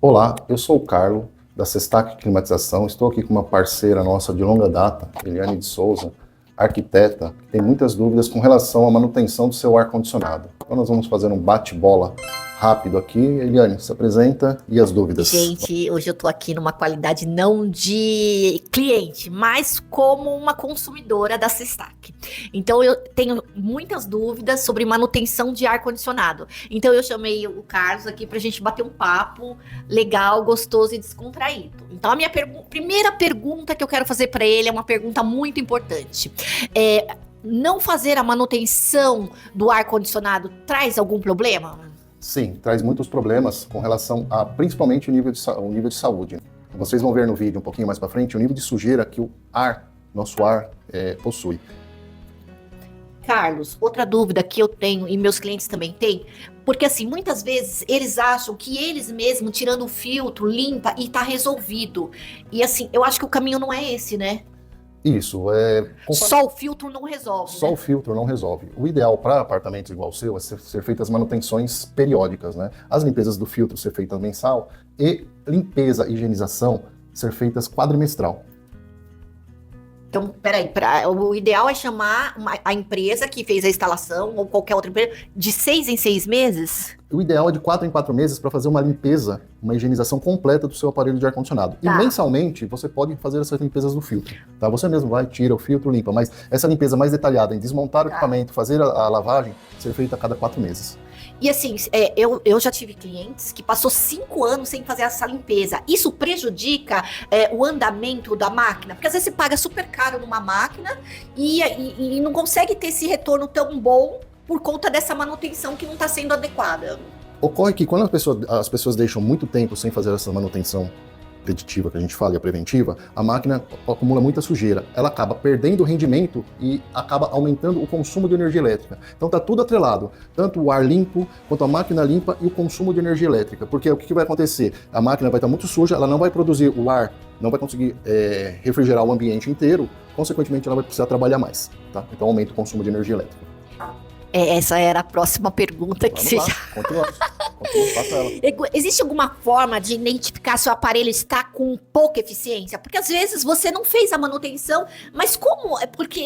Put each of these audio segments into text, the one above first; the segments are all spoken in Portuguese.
Olá, eu sou o Carlo, da Sestac Climatização. Estou aqui com uma parceira nossa de longa data, Eliane de Souza, arquiteta, que tem muitas dúvidas com relação à manutenção do seu ar-condicionado. Então nós vamos fazer um bate-bola rápido aqui. Eliane, se apresenta e as dúvidas. Gente, hoje eu tô aqui numa qualidade não de cliente, mas como uma consumidora da Sestac. Então eu tenho muitas dúvidas sobre manutenção de ar-condicionado. Então eu chamei o Carlos aqui pra gente bater um papo legal, gostoso e descontraído. Então a minha primeira pergunta que eu quero fazer para ele é uma pergunta muito importante. Não fazer a manutenção do ar-condicionado traz algum problema? Sim, traz muitos problemas com relação a, principalmente, o nível de saúde. Vocês vão ver no vídeo um pouquinho mais para frente o nível de sujeira que nosso ar possui. Carlos, outra dúvida que eu tenho e meus clientes também têm, porque assim, muitas vezes eles acham que eles mesmos, tirando o filtro, limpa e tá resolvido. E assim, eu acho que o caminho não é esse, né? Isso, Só o filtro não resolve. Só né? o filtro não resolve. O ideal para apartamentos igual o seu é ser feitas manutenções periódicas, né? As limpezas do filtro ser feitas mensal e limpeza e higienização ser feitas quadrimestral. Então, peraí, o ideal é chamar a empresa que fez a instalação ou qualquer outra empresa de 6 em 6 meses? O ideal é de 4 em 4 meses para fazer uma limpeza, uma higienização completa do seu aparelho de ar-condicionado. Tá. E mensalmente você pode fazer essas limpezas do filtro. Tá? Você mesmo vai, tira o filtro, limpa, mas essa limpeza mais detalhada em desmontar o equipamento, fazer a lavagem, ser feita a cada 4 meses. E assim, eu já tive clientes que passou 5 anos sem fazer essa limpeza. Isso prejudica o andamento da máquina? Porque às vezes você paga super caro numa máquina e não consegue ter esse retorno tão bom por conta dessa manutenção que não está sendo adequada. Ocorre que quando as pessoas deixam muito tempo sem fazer essa manutenção preditiva, que a gente fala, e a preventiva, a máquina acumula muita sujeira. Ela acaba perdendo o rendimento e acaba aumentando o consumo de energia elétrica. Então tá tudo atrelado, tanto o ar limpo, quanto a máquina limpa e o consumo de energia elétrica. Porque o que vai acontecer? A máquina vai estar muito suja, ela não vai produzir o ar, não vai conseguir refrigerar o ambiente inteiro, consequentemente ela vai precisar trabalhar mais. Tá? Então aumenta o consumo de energia elétrica. Essa era a próxima pergunta que você já... Continua, faça ela. Existe alguma forma de identificar se o aparelho está com pouca eficiência? Porque às vezes você não fez a manutenção, mas como? É porque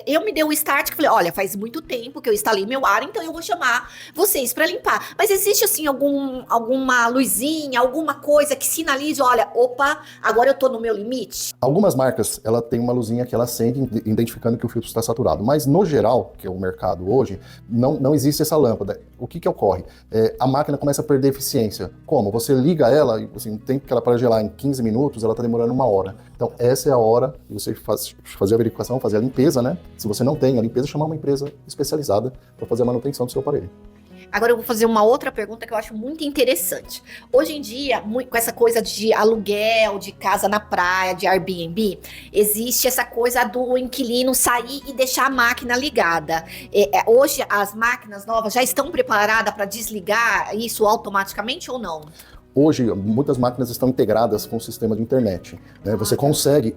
eu me dei um start que falei, olha, faz muito tempo que eu instalei meu ar, então eu vou chamar vocês para limpar. Mas existe assim alguma luzinha, alguma coisa que sinalize, olha, opa, agora eu tô no meu limite? Algumas marcas, ela tem uma luzinha que ela acende identificando que o filtro está saturado, mas no geral, que é o mercado hoje, não existe essa lâmpada. O que ocorre? A máquina começa a perder eficiência. Como? Você liga ela, e assim, o tempo que ela para gelar em 15 minutos, ela está demorando 1 hora. Então essa é a hora de você fazer a verificação, fazer a limpeza, né? Se você não tem a limpeza, chamar uma empresa especializada para fazer a manutenção do seu aparelho. Agora eu vou fazer uma outra pergunta que eu acho muito interessante. Hoje em dia, com essa coisa de aluguel, de casa na praia, de Airbnb, existe essa coisa do inquilino sair e deixar a máquina ligada. Hoje as máquinas novas já estão preparadas para desligar isso automaticamente ou não? Hoje, muitas máquinas estão integradas com o sistema de internet, né? Você consegue,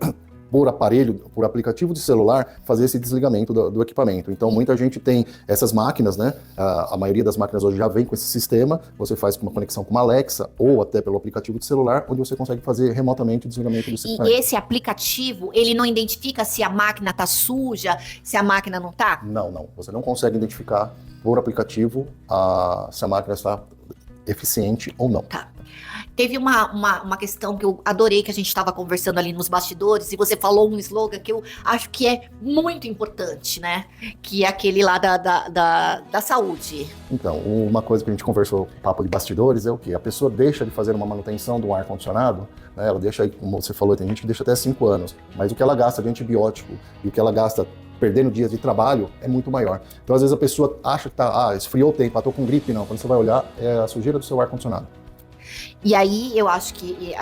por aparelho, por aplicativo de celular, fazer esse desligamento do equipamento. Então, muita gente tem essas máquinas, né? A maioria das máquinas hoje já vem com esse sistema. Você faz com uma conexão com uma Alexa ou até pelo aplicativo de celular, onde você consegue fazer remotamente o desligamento do equipamento. E esse aplicativo, ele não identifica se a máquina tá suja, se a máquina não tá? Não. Você não consegue identificar por aplicativo se a máquina está eficiente ou não. Tá. Teve uma questão que eu adorei, que a gente estava conversando ali nos bastidores, e você falou um slogan que eu acho que é muito importante, né? Que é aquele lá da saúde. Então, uma coisa que a gente conversou, papo de bastidores, é o quê? A pessoa deixa de fazer uma manutenção do ar-condicionado, né? Ela deixa aí, como você falou, tem gente que deixa até 5 anos, mas o que ela gasta de antibiótico e o que ela gasta perdendo dias de trabalho é muito maior. Então, às vezes a pessoa acha que esfriou o tempo, tô com gripe, não. Quando você vai olhar, é a sujeira do seu ar-condicionado. E aí eu acho que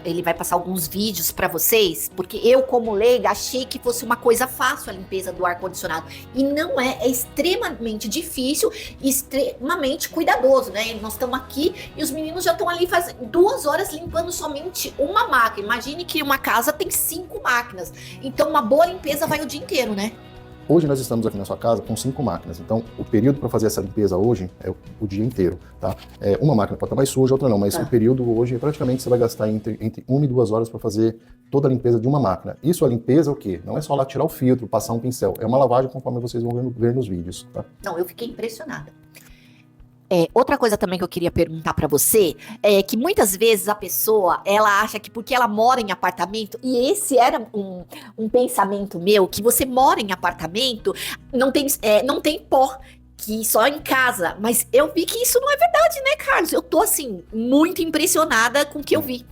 ele vai passar alguns vídeos para vocês, porque eu, como leiga, achei que fosse uma coisa fácil a limpeza do ar-condicionado. E não é extremamente difícil e extremamente cuidadoso, né? Nós estamos aqui e os meninos já estão ali fazendo 2 horas limpando somente uma máquina. Imagine que uma casa tem 5 máquinas. Então uma boa limpeza vai o dia inteiro, né? Hoje nós estamos aqui na sua casa com 5 máquinas, então o período para fazer essa limpeza hoje é o dia inteiro, tá? Uma máquina pode estar mais suja, outra não, mas o período hoje, praticamente você vai gastar entre 1 e 2 horas para fazer toda a limpeza de uma máquina. Isso a limpeza é o quê? Não é só lá tirar o filtro, passar um pincel, é uma lavagem conforme vocês vão ver nos vídeos, tá? Não, eu fiquei impressionada. Outra coisa também que eu queria perguntar pra você é que muitas vezes a pessoa, ela acha que porque ela mora em apartamento, e esse era um pensamento meu, que você mora em apartamento, não tem pó, que só em casa. Mas eu vi que isso não é verdade, né, Carlos? Eu tô, assim, muito impressionada com o que eu vi.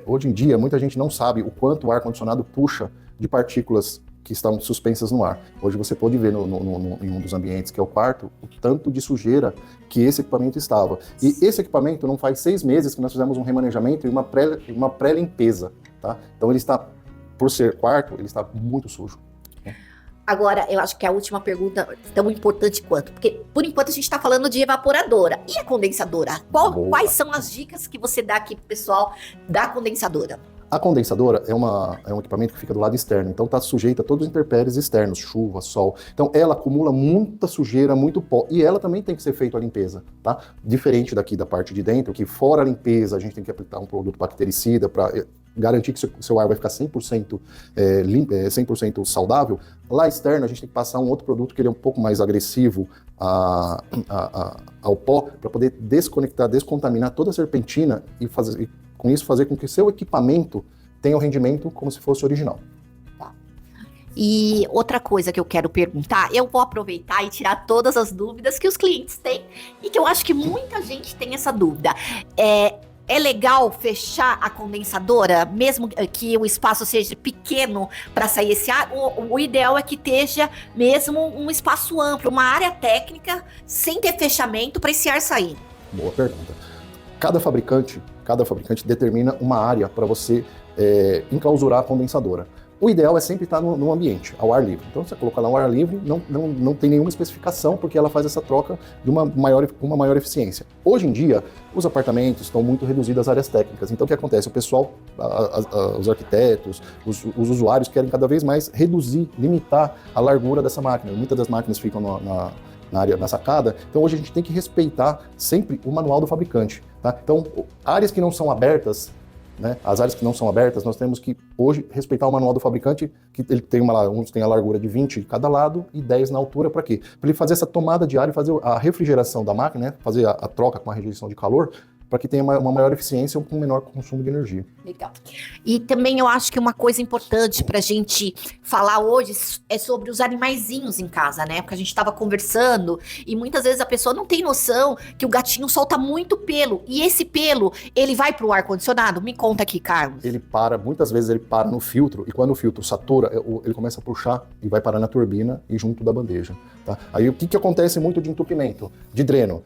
Hoje em dia, muita gente não sabe o quanto o ar-condicionado puxa de partículas que estão suspensas no ar. Hoje você pode ver em um dos ambientes, que é o quarto, o tanto de sujeira que esse equipamento estava. E esse equipamento não faz 6 meses que nós fizemos um remanejamento e uma pré-limpeza, tá? Então ele está, por ser quarto, ele está muito sujo. Agora, eu acho que a última pergunta é tão importante quanto, porque por enquanto a gente está falando de evaporadora. E a condensadora? Quais são as dicas que você dá aqui pro pessoal da condensadora? A condensadora é um equipamento que fica do lado externo, então está sujeita a todos os intempéries externos, chuva, sol. Então ela acumula muita sujeira, muito pó, e ela também tem que ser feita a limpeza, tá? Diferente daqui da parte de dentro, que fora a limpeza a gente tem que aplicar um produto bactericida para garantir que seu ar vai ficar 100% limpo, 100% saudável. Lá externo a gente tem que passar um outro produto que ele é um pouco mais agressivo ao pó, para poder desconectar, descontaminar toda a serpentina e com isso fazer com que seu equipamento tenha o rendimento como se fosse original. Tá. E outra coisa que eu quero perguntar, eu vou aproveitar e tirar todas as dúvidas que os clientes têm e que eu acho que muita gente tem essa dúvida. É legal fechar a condensadora, mesmo que o espaço seja pequeno para sair esse ar? O ideal é que esteja mesmo um espaço amplo, uma área técnica, sem ter fechamento para esse ar sair. Boa pergunta. Cada fabricante determina uma área para você enclausurar a condensadora. O ideal é sempre estar no ambiente, ao ar livre. Então, você colocar lá ao ar livre, não tem nenhuma especificação, porque ela faz essa troca de uma maior eficiência. Hoje em dia, os apartamentos estão muito reduzidos às áreas técnicas. Então, o que acontece? O pessoal, os arquitetos, os usuários querem cada vez mais reduzir, limitar a largura dessa máquina. Muitas das máquinas ficam na sacada, então hoje a gente tem que respeitar sempre o manual do fabricante, tá? Então, áreas que não são abertas, né, as áreas que não são abertas, nós temos que hoje respeitar o manual do fabricante, que ele tem uns tem a largura de 20 de cada lado e 10 na altura, para quê? Para ele fazer essa tomada de ar e fazer a refrigeração da máquina, né, fazer a troca com a rejeição de calor, para que tenha uma maior eficiência ou com menor consumo de energia. Legal. E também eu acho que uma coisa importante pra gente falar hoje é sobre os animaizinhos em casa, né? Porque a gente tava conversando e muitas vezes a pessoa não tem noção que o gatinho solta muito pelo. E esse pelo, ele vai pro ar-condicionado? Me conta aqui, Carlos. Muitas vezes ele para no filtro, e quando o filtro satura, ele começa a puxar e vai parar na turbina e junto da bandeja, tá? Aí o que acontece muito de entupimento, de dreno?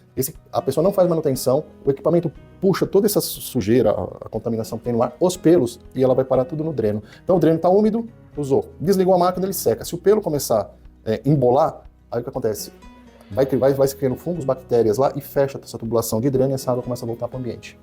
A pessoa não faz manutenção, o equipamento puxa toda essa sujeira, a contaminação que tem no ar, os pelos, e ela vai parar tudo no dreno. Então o dreno está úmido, usou. Desligou a máquina, ele seca. Se o pelo começar a embolar, aí o que acontece? Vai se criando fungos, bactérias lá e fecha essa tubulação de dreno e essa água começa a voltar para o ambiente.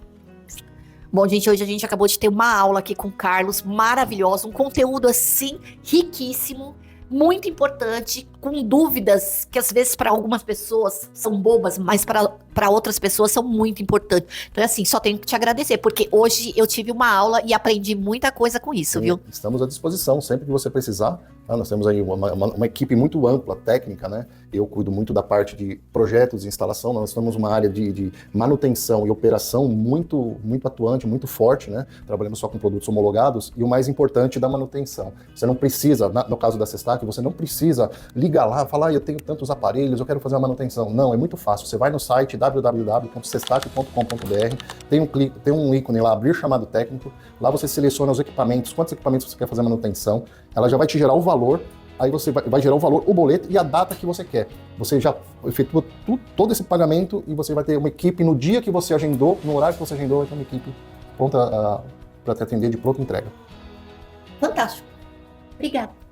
Bom, gente, hoje a gente acabou de ter uma aula aqui com o Carlos, maravilhosa, um conteúdo assim, riquíssimo, muito importante, com dúvidas que às vezes para algumas pessoas são bobas, mas para outras pessoas são muito importantes. Então, assim, só tenho que te agradecer, porque hoje eu tive uma aula e aprendi muita coisa com isso, viu? Estamos à disposição, sempre que você precisar. Nós temos aí uma equipe muito ampla, técnica, né? Eu cuido muito da parte de projetos e instalação, nós temos uma área de manutenção e operação muito atuante, muito forte, né? Trabalhamos só com produtos homologados e o mais importante da manutenção. Você não precisa, no caso da Cestac, você não precisa ligar lá, falar, eu tenho tantos aparelhos, eu quero fazer uma manutenção. Não, é muito fácil. Você vai no site www.cestac.com.br, tem um ícone lá, abrir chamado técnico, lá você seleciona os equipamentos, quantos equipamentos você quer fazer manutenção, ela já vai te gerar o valor, aí você vai gerar o valor, o boleto e a data que você quer. Você já efetua todo esse pagamento e você vai ter uma equipe no dia que você agendou, no horário que você agendou, vai ter uma equipe pronta para te atender de pronta entrega. Fantástico. Obrigada.